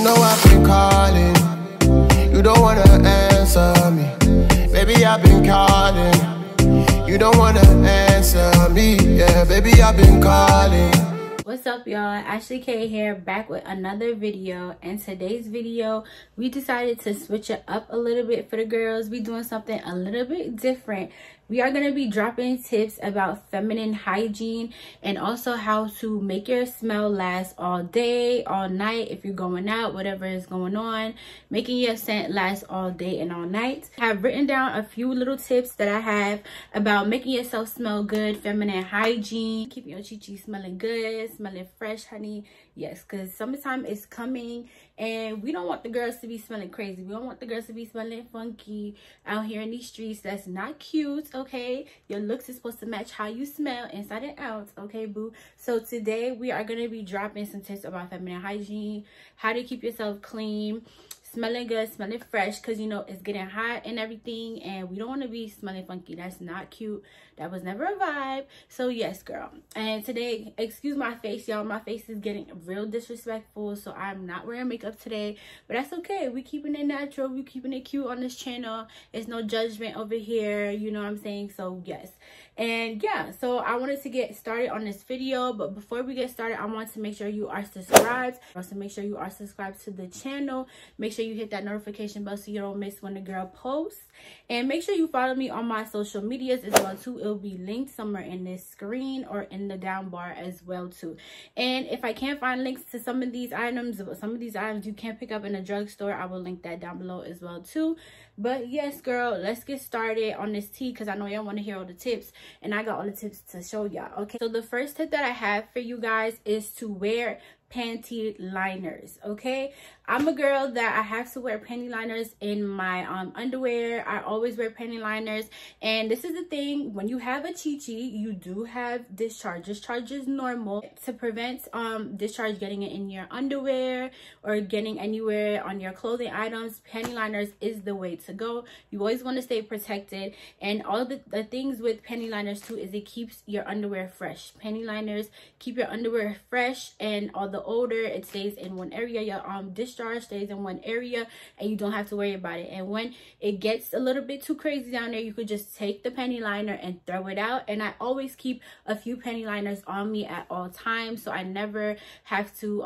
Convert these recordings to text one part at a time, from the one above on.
know I've been calling, you don't wanna answer me. Baby, I've been calling, you don't wanna answer me. Yeah, baby, I've been calling. What's up, y'all? Ashley K here, back with another video. And today's video, we decided to switch it up a little bit for the girls. We doing something a little bit different. We are going to be dropping tips about feminine hygiene and also how to make your smell last all day, all night, if you're going out, whatever is going on, making your scent last all day and all night. I have written down a few little tips that I have about making yourself smell good, feminine hygiene, keeping your chichi smelling good, smelling fresh, honey. Yes, because summertime is coming and we don't want the girls to be smelling crazy. We don't want the girls to be smelling funky out here in these streets. That's not cute, okay? Your looks is supposed to match how you smell inside and out, okay, boo? So today we are going to be dropping some tips about feminine hygiene, how to keep yourself clean, smelling good, smelling fresh, because you know it's getting hot and everything and we don't want to be smelling funky. That's not cute. That was never a vibe. So yes, girl. And today, excuse my face, y'all, my face is getting real disrespectful, so I'm not wearing makeup today, but that's okay. We keeping it natural, we keeping it cute on this channel. It's no judgment over here, you know what I'm saying? So yes. And yeah, so I wanted to get started on this video, but before we get started, I want to make sure you are subscribed. Also make sure you are subscribed to the channel. Make sure you hit that notification bell so you don't miss when the girl posts. And make sure you follow me on my social medias as well too. It'll be linked somewhere in this screen or in the down bar as well too. And if I can't find links to some of these items you can't pick up in a drugstore, I will link that down below as well too. But yes, girl, let's get started on this tea because I know y'all want to hear all the tips and I got all the tips to show y'all. Okay, so the first tip that I have for you guys is to wear panty liners. Okay, I'm a girl that I have to wear panty liners in my underwear. I always wear panty liners, and this is the thing, when you have a chi-chi, you do have discharge. Discharge is normal. To prevent discharge getting it in your underwear or getting anywhere on your clothing items, panty liners is the way to go. You always want to stay protected, and all the things with panty liners too is it keeps your underwear fresh. Panty liners keep your underwear fresh, and all the odor, it stays in one area. Your discharge stays in one area and you don't have to worry about it. And when it gets a little bit too crazy down there, you could just take the panty liner and throw it out. And I always keep a few panty liners on me at all times, so I never have to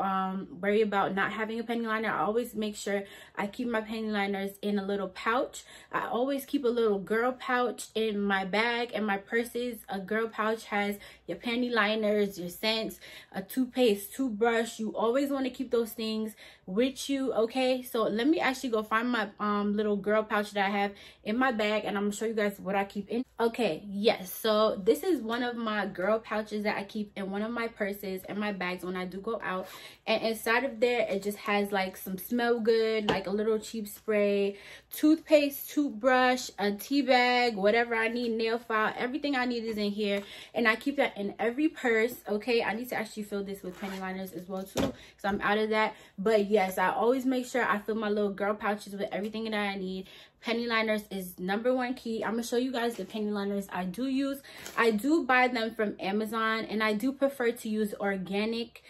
worry about not having a panty liner. I always make sure I keep my panty liners in a little pouch. I always keep a little girl pouch in my bag and my purses. A girl pouch has your panty liners, your scents, a toothpaste, toothbrush. You always want to keep those things with you, okay? So let me actually go find my little girl pouch that I have in my bag, and I'm gonna show you guys what I keep in. Okay, yes, so this is one of my girl pouches that I keep in one of my purses and my bags when I do go out. And inside of there, it just has like some smell good, like a little cheap spray, toothpaste, toothbrush, a tea bag, whatever I need, nail file, everything I need is in here. And I keep that in every purse, okay? I need to actually fill this with panty liners as well too, because I'm out of that. But yes, I always make sure I fill my little girl pouches with everything that I need. Panty liners is #1 key. I'm gonna show you guys the panty liners I do use. I do buy them from Amazon, and I do prefer to use organic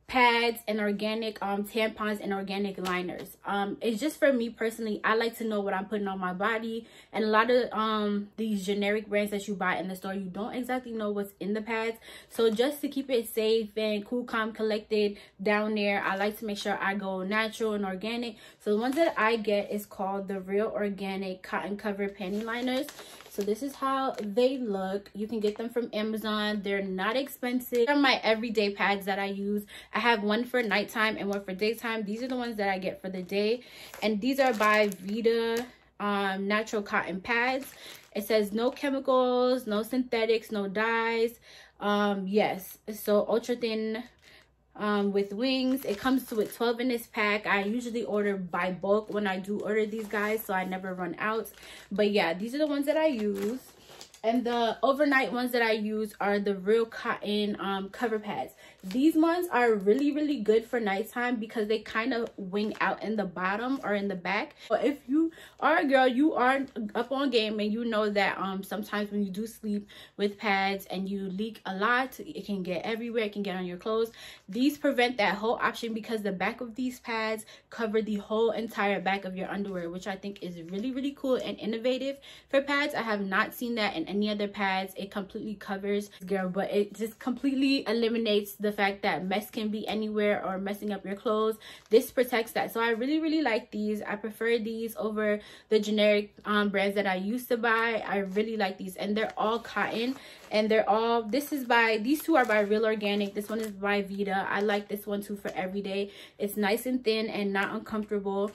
pads and organic tampons and organic liners. It's just for me personally, I like to know what I'm putting on my body, and a lot of these generic brands that you buy in the store, you don't exactly know what's in the pads. So just to keep it safe and cool, calm, collected down there, I like to make sure I go natural and organic. So the ones that I get is called the Real Organic Cotton Cover Panty Liners. So this is how they look. You can get them from Amazon. They're not expensive. These are my everyday pads that I use. I have one for nighttime and one for daytime. These are the ones that I get for the day. And these are by Vita Natural Cotton Pads. It says no chemicals, no synthetics, no dyes. Yes, so ultra thin with wings. It comes to a 12 in this pack. I usually order by bulk when I do order these guys, so I never run out. But yeah, these are the ones that I use. And the overnight ones that I use are the Real Cotton cover pads. These ones are really good for nighttime because they kind of wing out in the bottom or in the back. But if you are a girl, you are up on game, and you know that sometimes when you do sleep with pads and you leak a lot, it can get everywhere, it can get on your clothes. These prevent that whole option because the back of these pads cover the whole entire back of your underwear, which I think is really, really cool and innovative for pads. I have not seen that in any other pads. It completely covers, girl, but it just completely eliminates the fact that mess can be anywhere or messing up your clothes. This protects that. So I really, really like these. I prefer these over the generic brands that I used to buy. I really like these, and they're all cotton, and they're all, these two are by Real Organic. This one is by Vita. I like this one too for everyday. It's nice and thin and not uncomfortable.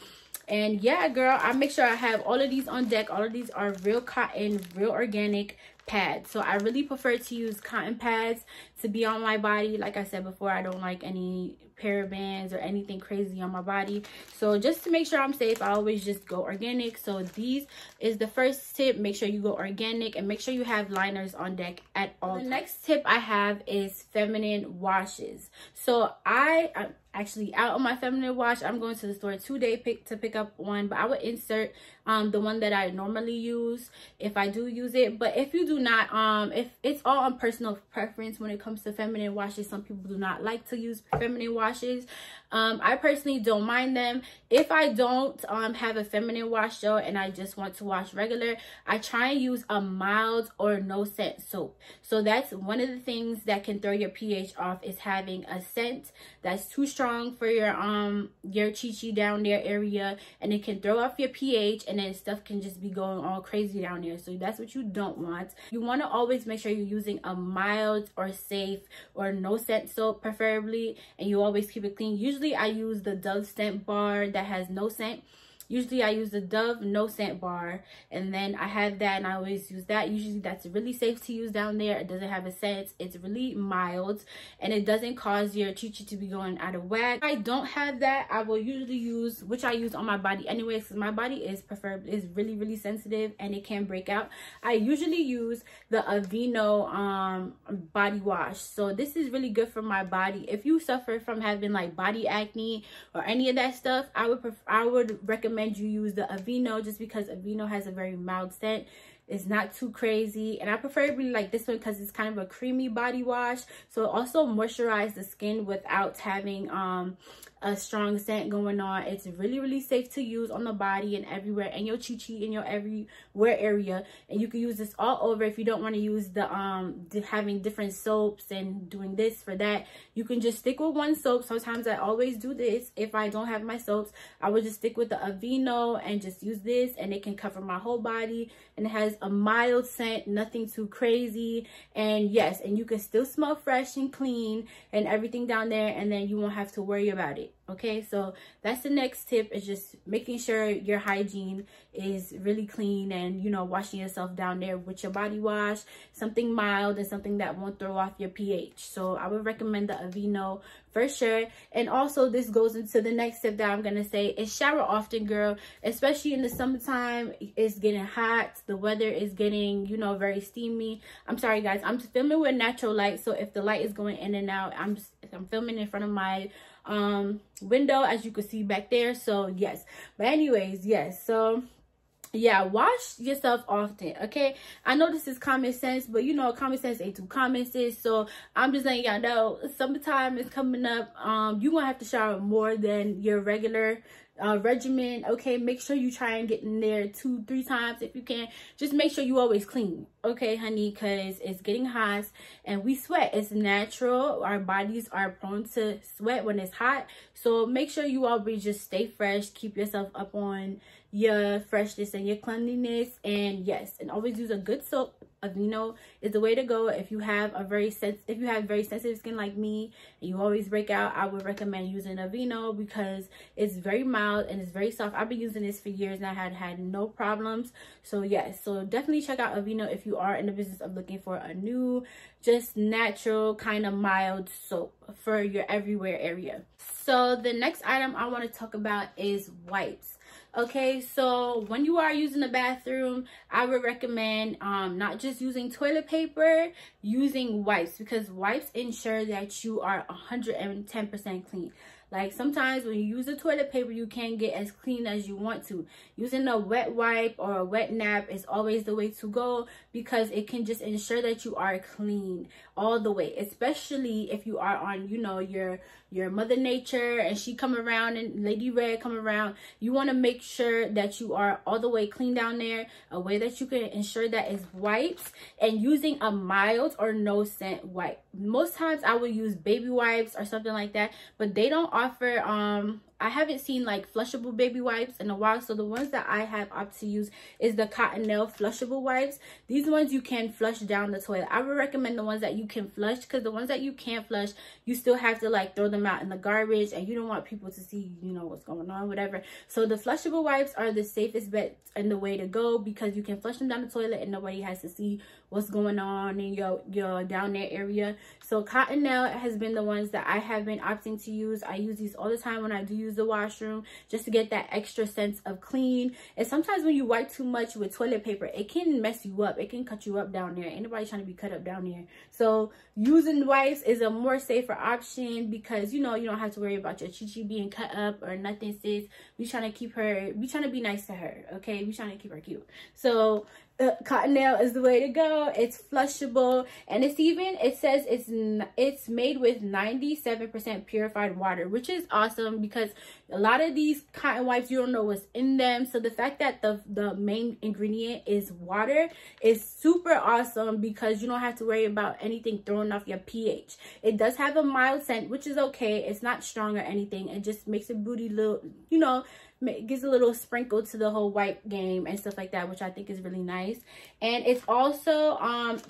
And yeah, girl, I make sure I have all of these on deck. All of these are real cotton, real organic pads. So I really prefer to use cotton pads to be on my body. Like I said before, I don't like any parabens or anything crazy on my body. So just to make sure I'm safe, I always just go organic. So these is the first tip. Make sure you go organic, and make sure you have liners on deck at all. The next tip I have is feminine washes. So I'm actually out on my feminine wash. I'm going to the store today to pick up one, but I would insert the one that I normally use if I do use it. But if you do not, if it's all on personal preference when it comes to feminine washes. Some people do not like to use feminine washes. I personally don't mind them. If I don't have a feminine wash though, and I just want to wash regular, I try and use a mild or no scent soap. So that's one of the things that can throw your pH off, is having a scent that's too strong for your chi-chi down there area, and it can throw off your pH, and then stuff can just be going all crazy down there. So that's what you don't want. You want to always make sure you're using a mild or safe or no scent soap preferably, and you always keep it clean. Usually I use the Dove scent bar that has no scent. Usually I use the Dove no scent bar, and then I have that, and I always use that. Usually that's really safe to use down there. It doesn't have a scent. It's really mild, and it doesn't cause your chi-chi to be going out of whack. If I don't have that, I will usually use, which I use on my body anyways, because my body is really, really sensitive and it can break out. I usually use the Aveeno body wash. So this is really good for my body. If you suffer from having like body acne or any of that stuff, I would recommend you use the Aveeno, just because Aveeno has a very mild scent. It's not too crazy, and I preferably like this one because it's kind of a creamy body wash, so it also moisturizes the skin without having a strong scent going on. It's really, really safe to use on the body and everywhere, and your chi-chi in your everywhere area. And you can use this all over. If you don't want to use the having different soaps and doing this for that, you can just stick with one soap. Sometimes I always do this. If I don't have my soaps, I would just stick with the Aveeno and just use this, and it can cover my whole body, and it has a mild scent, nothing too crazy. And yes, and you can still smell fresh and clean and everything down there, and then you won't have to worry about it. Okay, so that's the next tip, is just making sure your hygiene is really clean, and you know, washing yourself down there with your body wash, something mild and something that won't throw off your pH. So I would recommend the Aveeno for sure. And also, this goes into the next tip that I'm gonna say, is shower often, girl. Especially in the summertime, it's getting hot, the weather is getting, you know, very steamy. I'm sorry guys, I'm filming with natural light, so if the light is going in and out, I'm filming in front of my window, as you can see back there. So yes, but anyways, yes, so yeah, wash yourself often. Okay, I know this is common sense, but you know, common sense ain't too common sense. So I'm just letting y'all know, summertime is coming up. You gonna have to shower more than your regular regimen. Okay, make sure you try and get in there 2-3 times if you can. Just make sure you always clean, okay honey, because it's getting hot and we sweat. It's natural. Our bodies are prone to sweat when it's hot, so make sure you always just stay fresh, keep yourself up on your freshness and your cleanliness. And yes, and always use a good soap. Aveeno is the way to go. If you have very sensitive skin like me and you always break out, I would recommend using Aveeno because it's very mild and it's very soft. I've been using this for years and I had no problems. So yes, so definitely check out Aveeno if you are in the business of looking for a new, just natural kind of mild soap for your everywhere area. So the next item I want to talk about is wipes. Okay, so when you are using the bathroom, I would recommend not just using toilet paper, using wipes, because wipes ensure that you are 110% clean. Like sometimes when you use the toilet paper, you can't get as clean as you want to. Using a wet wipe or a wet nap is always the way to go, because it can just ensure that you are clean all the way, especially if you are on, you know, your Mother Nature and she come around and Lady Red come around. You want to make sure that you are all the way clean down there. A way that you can ensure that is wipes, and using a mild or no scent wipe. Most times I would use baby wipes or something like that, but they don't offer I haven't seen like flushable baby wipes in a while, so the ones that I have opted to use is the Cottonelle flushable wipes. These ones you can flush down the toilet. I would recommend the ones that you can flush, because the ones that you can't flush, you still have to like throw them out in the garbage, and you don't want people to see, you know, what's going on, whatever. So the flushable wipes are the safest bet and the way to go, because you can flush them down the toilet and nobody has to see what's going on in your down there area. So Cottonelle has been the ones that I have been opting to use. I use these all the time when I do use the washroom, just to get that extra sense of clean. And sometimes when you wipe too much with toilet paper, it can mess you up. It can cut you up down there. Ain't nobody trying to be cut up down there. So using wipes is a more safer option, because you know you don't have to worry about your chichi being cut up or nothing, sis. We trying to be nice to her, okay? We trying to keep her cute. So Cottonelle is the way to go. It's flushable, and it says it's made with 97% purified water, which is awesome, because a lot of these cotton wipes, you don't know what's in them. So the fact that the main ingredient is water is super awesome, because you don't have to worry about anything throwing off your pH. It does have a mild scent, which is okay. It's not strong or anything. It just makes a booty little, you know, gives a little sprinkle to the whole wipe game and stuff like that, which I think is really nice. And it's also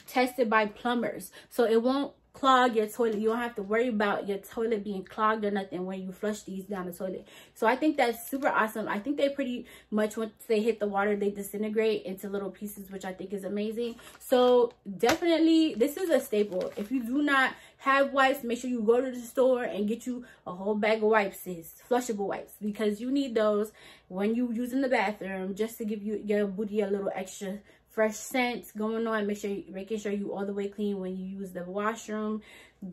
tested by plumbers, so it won't clog your toilet. You don't have to worry about your toilet being clogged or nothing when you flush these down the toilet. So I think that's super awesome. I think they pretty much, once they hit the water, they disintegrate into little pieces, which I think is amazing. So definitely this is a staple. If you do not have wipes, make sure you go to the store and get you a whole bag of wipes, sis. Flushable wipes, because you need those when you use in the bathroom, just to give your booty a little extra fresh scent going on. Making sure you all the way clean when you use the washroom.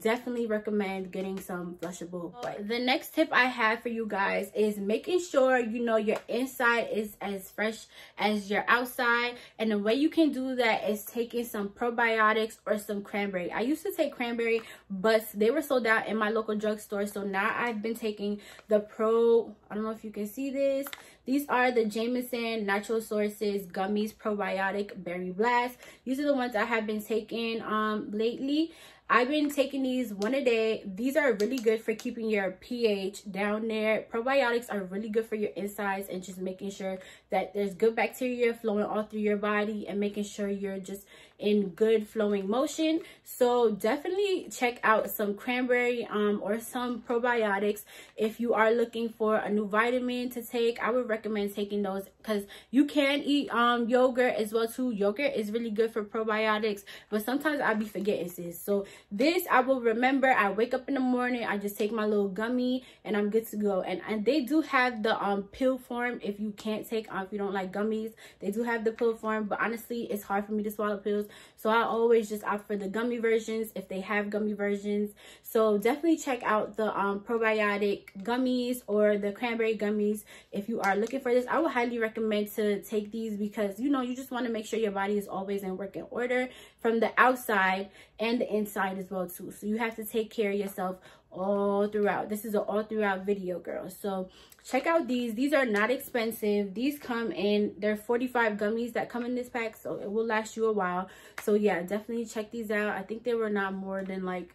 Definitely recommend getting some flushable wipes. The next tip I have for you guys is making sure you know your inside is as fresh as your outside, and the way you can do that is taking some probiotics or some cranberry. I used to take cranberry, but they were sold out in my local drugstore, so now I've been taking the I don't know if you can see this. These are the Jameson Natural Sources Gummies Probiotic Berry Blast. These are the ones I have been taking lately. I've been taking these one a day. These are really good for keeping your pH down there. Probiotics are really good for your insides and just making sure that there's good bacteria flowing all through your body and making sure you're just in good flowing motion. So definitely check out some cranberry or some probiotics if you are looking for a new vitamin to take. I would recommend taking those, because you can eat yogurt as well too. Yogurt is really good for probiotics, but sometimes I be forgetting, sis. So this I will remember. I wake up in the morning, I just take my little gummy and I'm good to go. And they do have the pill form if you can't take if you don't like gummies. They do have the pill form, but honestly it's hard for me to swallow pills, so I always just opt for the gummy versions if they have gummy versions. So definitely check out the probiotic gummies or the cranberry gummies if you are looking for this. I would highly recommend to take these, because you know you just want to make sure your body is always in working order from the outside and the inside as well too. So you have to take care of yourself all throughout. This is an all throughout video, girls. So check out these are not expensive. These come in, there are 45 gummies that come in this pack, so it will last you a while. So yeah, definitely check these out. I think they were not more than like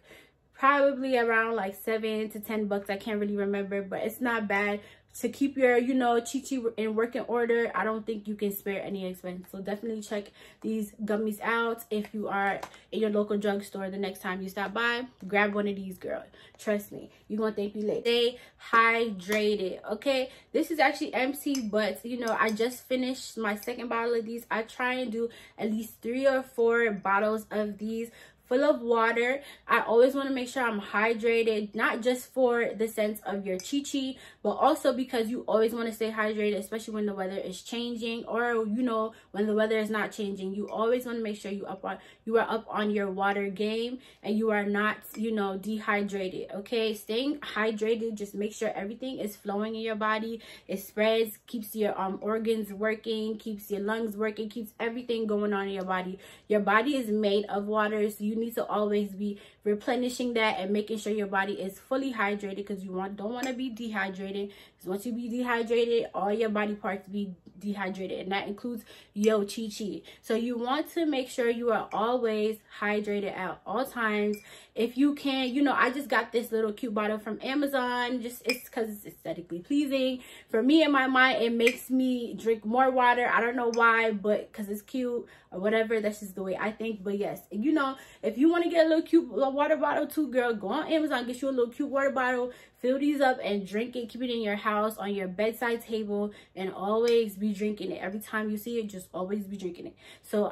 probably around like $7 to $10. I can't really remember, but it's not bad to keep your, you know, chi-chi in working order. I don't think you can spare any expense. So definitely check these gummies out. If you are in your local drugstore the next time you stop by, grab one of these, girl. Trust me, you're gonna thank me later. Stay hydrated, okay? This is actually empty, but you know, I just finished my second bottle of these. I try and do at least 3 or 4 bottles of these full of water. I always want to make sure I'm hydrated, not just for the sense of your chi-chi, but also because you always want to stay hydrated, especially when the weather is changing, or you know, when the weather is not changing. You always want to make sure you are up on your water game and you are not, you know, dehydrated. Okay, staying hydrated, just make sure everything is flowing in your body. It spreads, keeps your organs working, keeps your lungs working, keeps everything going on in your body. Your body is made of water, so you need to always be replenishing that and making sure your body is fully hydrated, because you don't want to be dehydrated. Because once you be dehydrated, all your body parts be dehydrated, and that includes your chi-chi. So you want to make sure you are always hydrated at all times. If you can, you know, I just got this little cute bottle from Amazon. Just it's because it's aesthetically pleasing for me. In my mind, it makes me drink more water. I don't know why, but because it's cute or whatever, that's just the way I think. But yes, you know, if you want to get a little cute water bottle too, girl, go on Amazon, get you a little cute water bottle, fill these up and drink it. Keep it in your house on your bedside table and always be drinking it. Every time you see it, just always be drinking it. So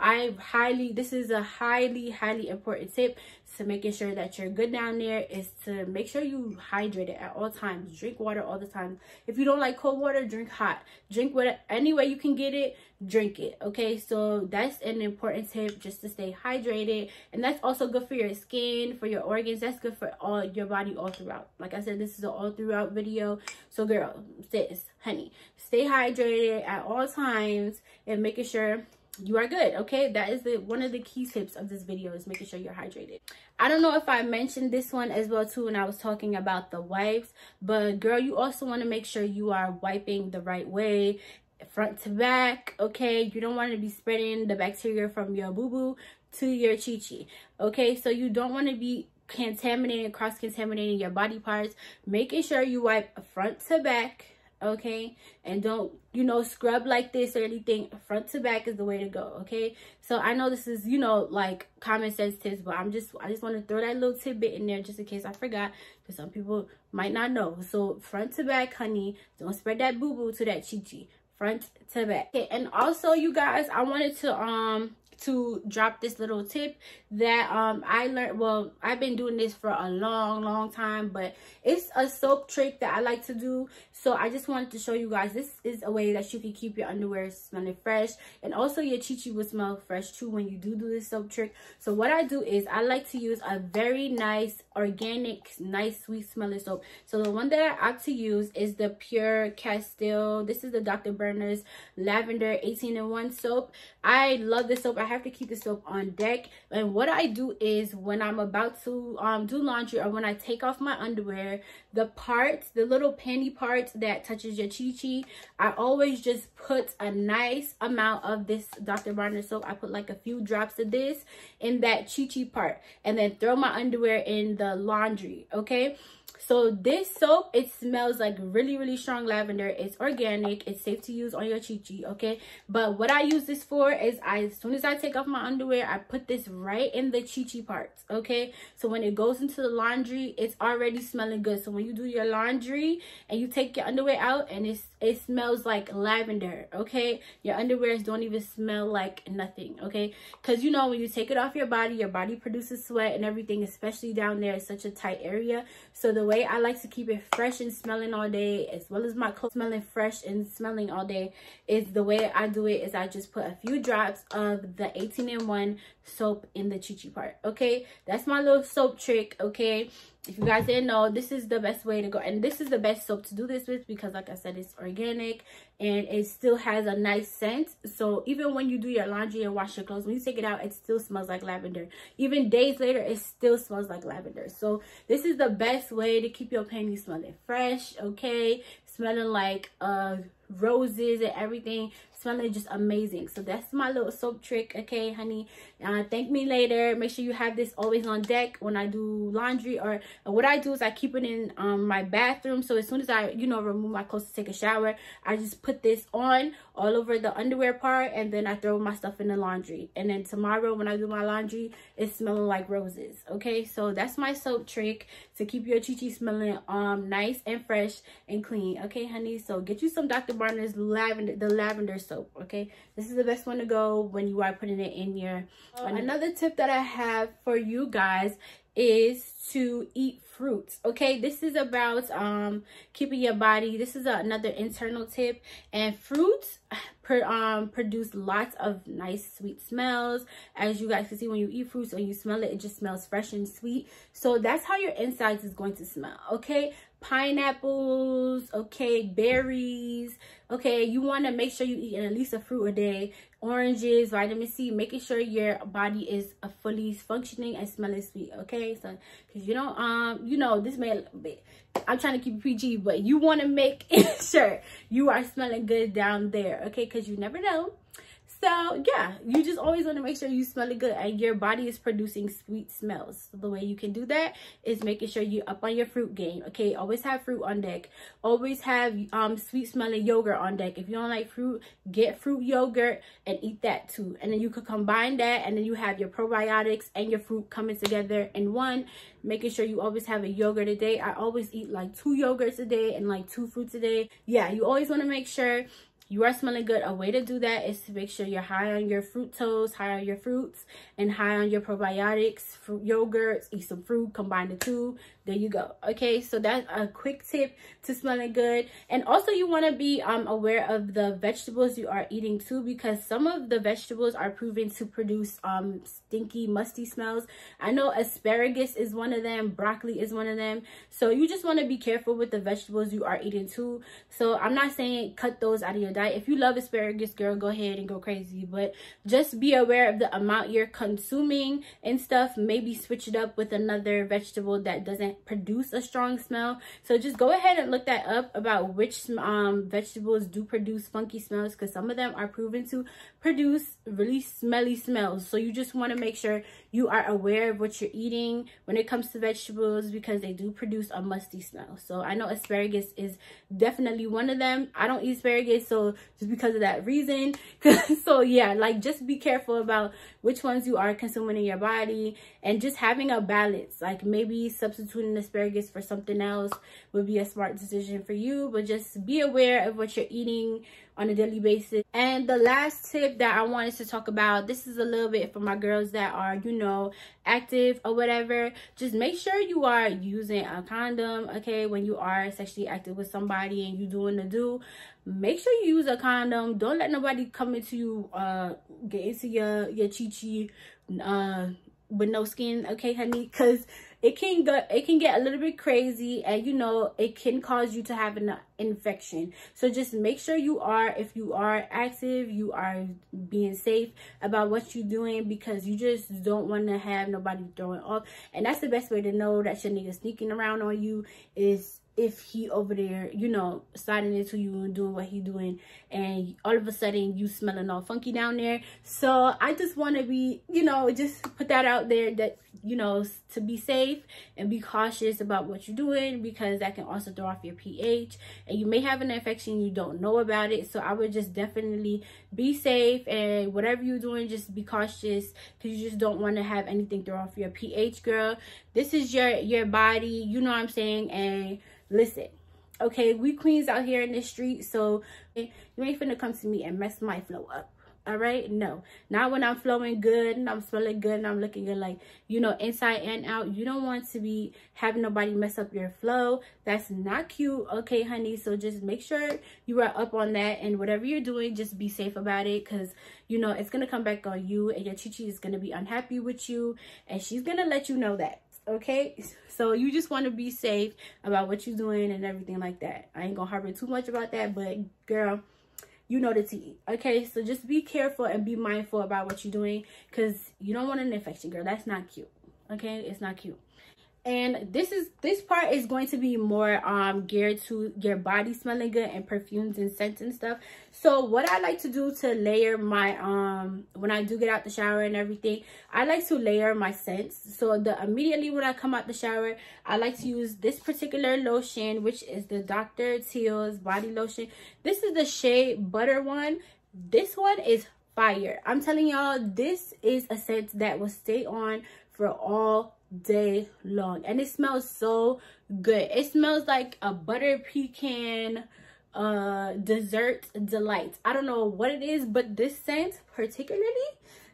this is a highly important tip to making sure that you're good down there, is to make sure you hydrate it at all times. Drink water all the time. If you don't like cold water, drink hot. Drink whatever, any way you can get it, drink it. Okay, so that's an important tip, just to stay hydrated. And that's also good for your skin, for your organs. That's good for all your body all throughout. Like I said, this is an all throughout video. So girl, sis, honey, stay hydrated at all times and making sure you are good. Okay, that is one of the key tips of this video, is making sure you're hydrated. I don't know if I mentioned this one as well too when I was talking about the wipes, but girl, you also want to make sure you are wiping the right way, front to back. Okay, you don't want to be spreading the bacteria from your boo-boo to your chi-chi. Okay, so you don't want to be contaminating, cross-contaminating your body parts. Making sure you wipe front to back. Okay, and don't, you know, scrub like this or anything. Front to back is the way to go. Okay, so I know this is, you know, like common sense tips, but I just want to throw that little tidbit in there just in case I forgot, because some people might not know. So front to back, honey, don't spread that boo-boo to that chi-chi. Front to back. Okay, and also you guys, I wanted to drop this little tip that I learned. Well, I've been doing this for a long time, but it's a soap trick that I like to do. So I just wanted to show you guys. This is a way that you can keep your underwear smelling fresh, and also your chi-chi will smell fresh too when you do this soap trick. So what I do is I like to use a very nice organic, nice sweet smelling soap. So the one that I opt to use is the Pure Castile. This is the Dr. Berners Lavender 18-in-1 soap. I love this soap. I have to keep the soap on deck. And what I do is when I'm about to do laundry, or when I take off my underwear, the little panty parts that touches your chi-chi, I always just put a nice amount of this Dr. Berners soap. I put like a few drops of this in that chi-chi part, and then throw my underwear in the laundry. Okay, so this soap, it smells like really strong lavender. It's organic. It's safe to use on your chi-chi. Okay, but what I use this for is as soon as I take off my underwear, I put this right in the chi-chi parts. Okay, so when it goes into the laundry, it's already smelling good. So when you do your laundry and you take your underwear out, and it smells like lavender. Okay, your underwears don't even smell like nothing. Okay, because you know, when you take it off your body produces sweat and everything, especially down there. It's such a tight area. So the way I like to keep it fresh and smelling all day, as well as my clothes smelling fresh and smelling all day, is the way I do it is I just put a few drops of the 18-in-1 soap in the chi-chi part. Okay, that's my little soap trick. Okay, if you guys didn't know, this is the best way to go, and this is the best soap to do this with, because like I said, it's organic and it still has a nice scent. So even when you do your laundry and wash your clothes, when you take it out, it still smells like lavender. Even days later, it still smells like lavender. So this is the best way to keep your panties smelling fresh. Okay, smelling like roses and everything, smelling just amazing. So that's my little soap trick. Okay, honey, thank me later. Make sure you have this always on deck when I do laundry, or what I do is I keep it in my bathroom. So as soon as I, you know, remove my clothes to take a shower, I just put this on all over the underwear part, and then I throw my stuff in the laundry. And then tomorrow when I do my laundry, it's smelling like roses. Okay, so that's my soap trick to keep your chi-chi smelling nice and fresh and clean. Okay, honey, so get you some Dr. Barnes lavender soap. Okay, this is the best one to go when you are putting it in your another tip that I have for you guys is to eat fruits. Okay, this is about keeping your body. This is another internal tip. And fruits produce lots of nice sweet smells. As you guys can see, when you eat fruits and you smell it, it just smells fresh and sweet. So that's how your insides is going to smell. Okay, pineapples, okay, berries. Okay, you want to make sure you eat at least a fruit a day. Oranges, vitamin C, making sure your body is fully functioning and smelling sweet. Okay, so because you don't you know, this may, I'm trying to keep it PG, but you want to make sure you are smelling good down there. Okay, because you never know. So yeah, you just always want to make sure you smell good and your body is producing sweet smells. So the way you can do that is making sure you up on your fruit game. Okay, always have fruit on deck. Always have sweet smelling yogurt on deck. If you don't like fruit, get fruit yogurt and eat that too. And then you could combine that, and then you have your probiotics and your fruit coming together in one. Making sure you always have a yogurt a day. I always eat like 2 yogurts a day and like 2 fruits a day. Yeah, you always want to make sure you are smelling good. A way to do that is to make sure you're high on your fructose, high on your fruits, and high on your probiotics, fruit yogurts, eat some fruit, combine the two. There you go. Okay, so that's a quick tip to smelling good. And also you want to be aware of the vegetables you are eating too, because some of the vegetables are proven to produce stinky, musty smells. I know asparagus is one of them, broccoli is one of them. So you just want to be careful with the vegetables you are eating too. So I'm not saying cut those out of your diet. If you love asparagus, girl, go ahead and go crazy, but just be aware of the amount you're consuming and stuff. Maybe switch it up with another vegetable that doesn't produce a strong smell. So just go ahead and look that up about which vegetables do produce funky smells, because some of them are proven to produce really smelly smells. So you just want to make sure you are aware of what you're eating when it comes to vegetables, because they do produce a musty smell. So I know asparagus is definitely one of them. I don't eat asparagus, so just because of that reason. So yeah, like just be careful about which ones you are consuming in your body, and just having a balance. Like maybe substituting asparagus for something else would be a smart decision for you, but just be aware of what you're eating on a daily basis. And the last tip that I wanted to talk about, this is a little bit for my girls that are, you know, active or whatever. Just make sure you are using a condom. Okay, when you are sexually active with somebody and you doing the do, make sure you use a condom. Don't let nobody come into you, get into your chi-chi with no skin. Okay, honey, because it can get a little bit crazy, and you know, it can cause you to have an infection. So just make sure you are, if you are active, you are being safe about what you're doing, because you just don't want to have nobody throwing off. And that's the best way to know that your nigga sneaking around on you, is if he over there, you know, sliding into you and doing what he doing, and all of a sudden you smelling all funky down there. So I just want to be, you know, just put that out there, that, you know, to be safe and be cautious about what you're doing, because that can also throw off your pH, and you may have an infection, you don't know about it. So I would just definitely be safe, and whatever you're doing, just be cautious, because you just don't want to have anything throw off your pH, girl. This is your body, you know what I'm saying? And listen, okay, we queens out here in the street, so you ain't finna come to me and mess my flow up. All right, no, not when I'm flowing good and I'm smelling good and I'm looking good, like, you know, inside and out. You don't want to be having nobody mess up your flow. That's not cute. Okay, honey, so just make sure you are up on that, and whatever you're doing, just be safe about it, because you know it's gonna come back on you, and your chichi is gonna be unhappy with you, and she's gonna let you know that. Okay, so you just want to be safe about what you're doing and everything like that. I ain't gonna harbor too much about that, but girl, you know the tea. Okay, so just be careful and be mindful about what you're doing, because you don't want an infection, girl. That's not cute. Okay, it's not cute. And this part is going to be more geared to your body smelling good and perfumes and scents and stuff. So what I like to do to layer my when I do get out the shower and everything, I like to layer my scents. So immediately when I come out the shower, I like to use this particular lotion, which is the Dr. Teal's body lotion. This is the shade Butter one. This one is fire. I'm telling y'all, this is a scent that will stay on for all day long, and it smells so good. It smells like a butter pecan Dessert Delight. I don't know what it is, but this scent particularly,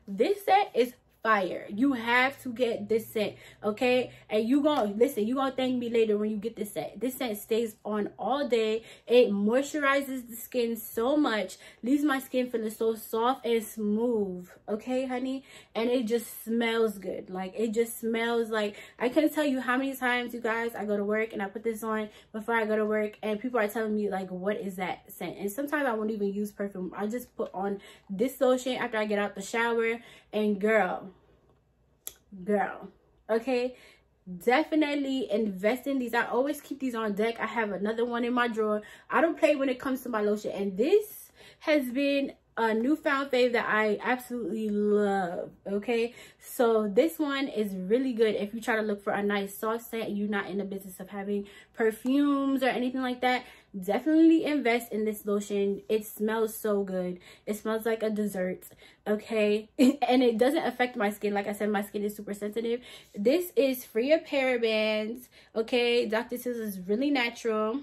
this scent is fire. You have to get this scent, okay? And you gonna listen, you gonna thank me later when you get this scent. This scent stays on all day. It moisturizes the skin so much, leaves my skin feeling so soft and smooth, okay, honey? And it just smells good. Like, it just smells like, I can't tell you how many times, you guys, I go to work and I put this on before I go to work, and people are telling me, like, what is that scent? And sometimes I won't even use perfume. I just put on this lotion after I get out the shower, and girl, okay, definitely invest in these. I always keep these on deck. I have another one in my drawer. I don't play when it comes to my lotion, and this has been a newfound fave that I absolutely love, okay? So this one is really good if you try to look for a nice soft scent and you're not in the business of having perfumes or anything like that. Definitely invest in this lotion. It smells so good. It smells like a dessert, okay? And it doesn't affect my skin. Like I said, my skin is super sensitive. This is free of parabens, okay? Dr. Teal's is really natural.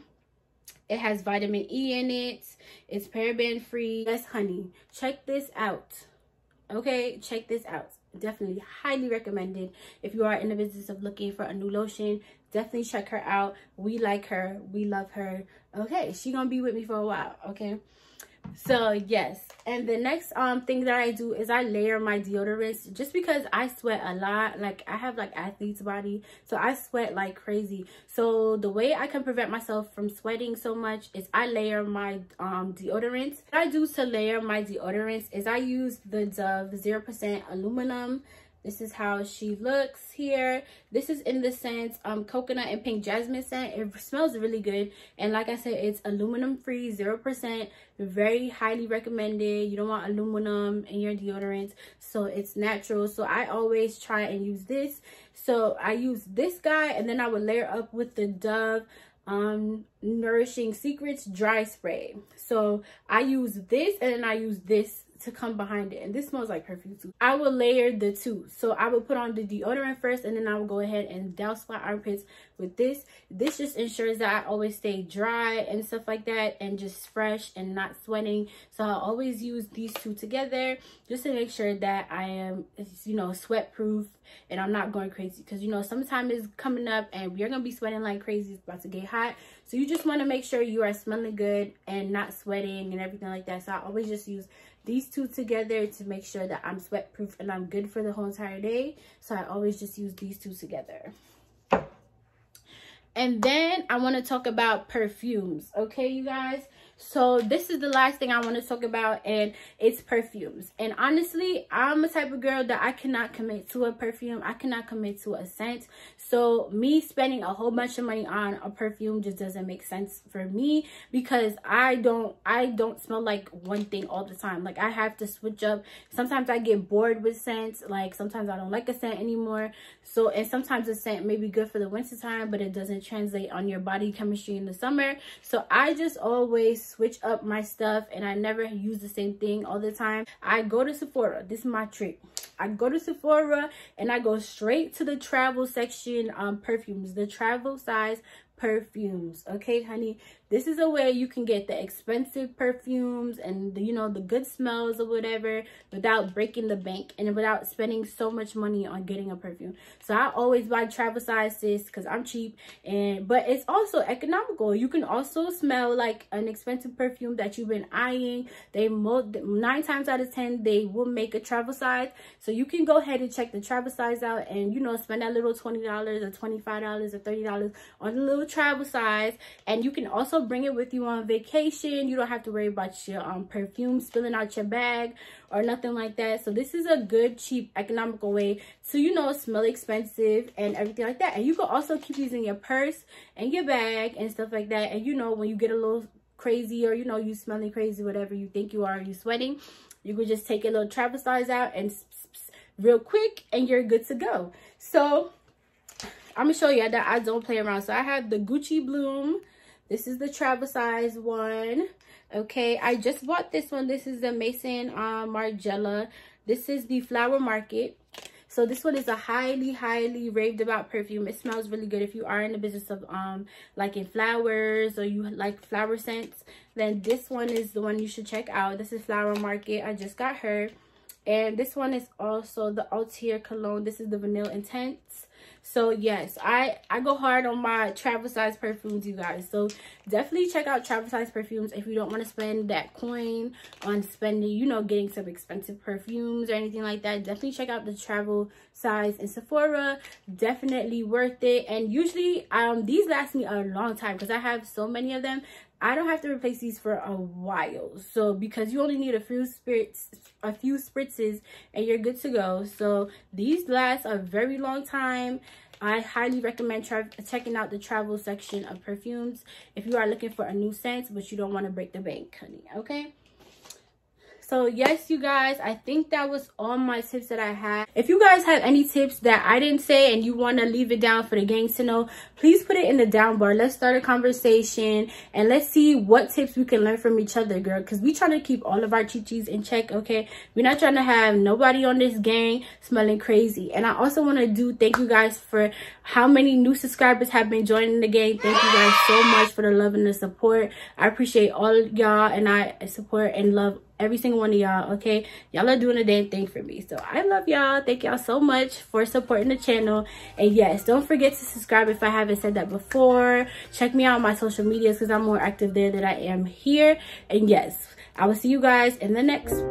It has vitamin E in it. It's paraben free. Yes, honey, check this out, okay? Check this out. Definitely highly recommended. If you are in the business of looking for a new lotion, definitely check her out. We like her. We love her. Okay, she gonna be with me for a while, okay? So yes, and the next thing that I do is I layer my deodorants, just because I sweat a lot. Like, I have like athlete's body, so I sweat like crazy. So the way I can prevent myself from sweating so much is I layer my deodorants. What I do to layer my deodorants is I use the Dove 0% aluminum. This is how she looks here. This is in the scent coconut and pink jasmine scent. It smells really good, and like I said, it's aluminum free, 0%. Very highly recommended. You don't want aluminum in your deodorant, so it's natural. So I always try and use this. So I use this guy, and then I would layer up with the Dove Nourishing Secrets dry spray. So I use this, and then I use this to come behind it, and this smells like perfume too. I will layer the two. So I will put on the deodorant first, and then I will go ahead and douse my armpits with this. This just ensures that I always stay dry and stuff like that, and just fresh and not sweating. So I always use these two together just to make sure that I am, you know, sweat proof and I'm not going crazy, because you know, summertime is coming up and we're gonna be sweating like crazy. It's about to get hot, so you just want to make sure you are smelling good and not sweating and everything like that. So I always just use these two together to make sure that I'm sweat proof and I'm good for the whole entire day. So I always just use these two together. And then I want to talk about perfumes, okay, you guys? So this is the last thing I want to talk about, and it's perfumes. And honestly, I'm a type of girl that I cannot commit to a perfume. I cannot commit to a scent. So me spending a whole bunch of money on a perfume just doesn't make sense for me, because I don't smell like one thing all the time. Like, I have to switch up. Sometimes I get bored with scents. Like, sometimes I don't like a scent anymore. So, and sometimes a scent may be good for the winter time, but it doesn't translate on your body chemistry in the summer. So I just always switch up my stuff, and I never use the same thing all the time. I go to Sephora. This is my trick. I go to Sephora and I go straight to the travel section perfumes, the travel size perfumes, okay, honey? This is a way you can get the expensive perfumes and the, you know, the good smells or whatever without breaking the bank and without spending so much money on getting a perfume. So I always buy travel sizes because I'm cheap, but it's also economical. You can also smell like an expensive perfume that you've been eyeing. 9 times out of 10 they will make a travel size, so you can go ahead and check the travel size out and, you know, spend that little $20 or $25 or $30 on the little travel size. And you can also bring it with you on vacation. You don't have to worry about your perfume spilling out your bag or nothing like that. So this is a good, cheap, economical way to, you know, smell expensive and everything like that. And you can also keep these in your purse and your bag and stuff like that. And, you know, when you get a little crazy, or, you know, you smelling crazy, whatever you think you are, you sweating, you could just take a little travel size out and real quick, and you're good to go. So I'm gonna show you that I don't play around. So I have the Gucci Bloom. This is the travel size one. Okay, I just bought this one. This is the Maison Margiela. This is the Flower Market. So this one is a highly raved about perfume. It smells really good. If you are in the business of liking flowers, or you like flower scents, then this one is the one you should check out. This is Flower Market. I just got her. And this one is also the Altier Cologne. This is the Vanilla Intense. So yes, I go hard on my travel size perfumes, you guys. So definitely check out travel size perfumes if you don't want to spend that coin on spending, you know, getting some expensive perfumes or anything like that. Definitely check out the travel size in Sephora. Definitely worth it. And usually these last me a long time because I have so many of them. I don't have to replace these for a while. So because you only need a few spritzes and you're good to go. So these last a very long time. I highly recommend checking out the travel section of perfumes if you are looking for a new scent, but you don't want to break the bank, honey. Okay. So yes, you guys, I think that was all my tips that I had. If you guys have any tips that I didn't say and you want to leave it down for the gangs to know, please put it in the down bar. Let's start a conversation and let's see what tips we can learn from each other, girl, because we trying to keep all of our chi-chis in check. Okay, we're not trying to have nobody on this gang smelling crazy. And I also want to thank you guys for how many new subscribers have been joining the gang. Thank you guys so much for the love and the support. I appreciate all y'all, and I support and love every single one of y'all. Okay, y'all are doing a damn thing for me, so I love y'all. Thank y'all so much for supporting the channel. And yes, don't forget to subscribe if I haven't said that before. Check me out on my social medias because I'm more active there than I am here. And yes, I will see you guys in the next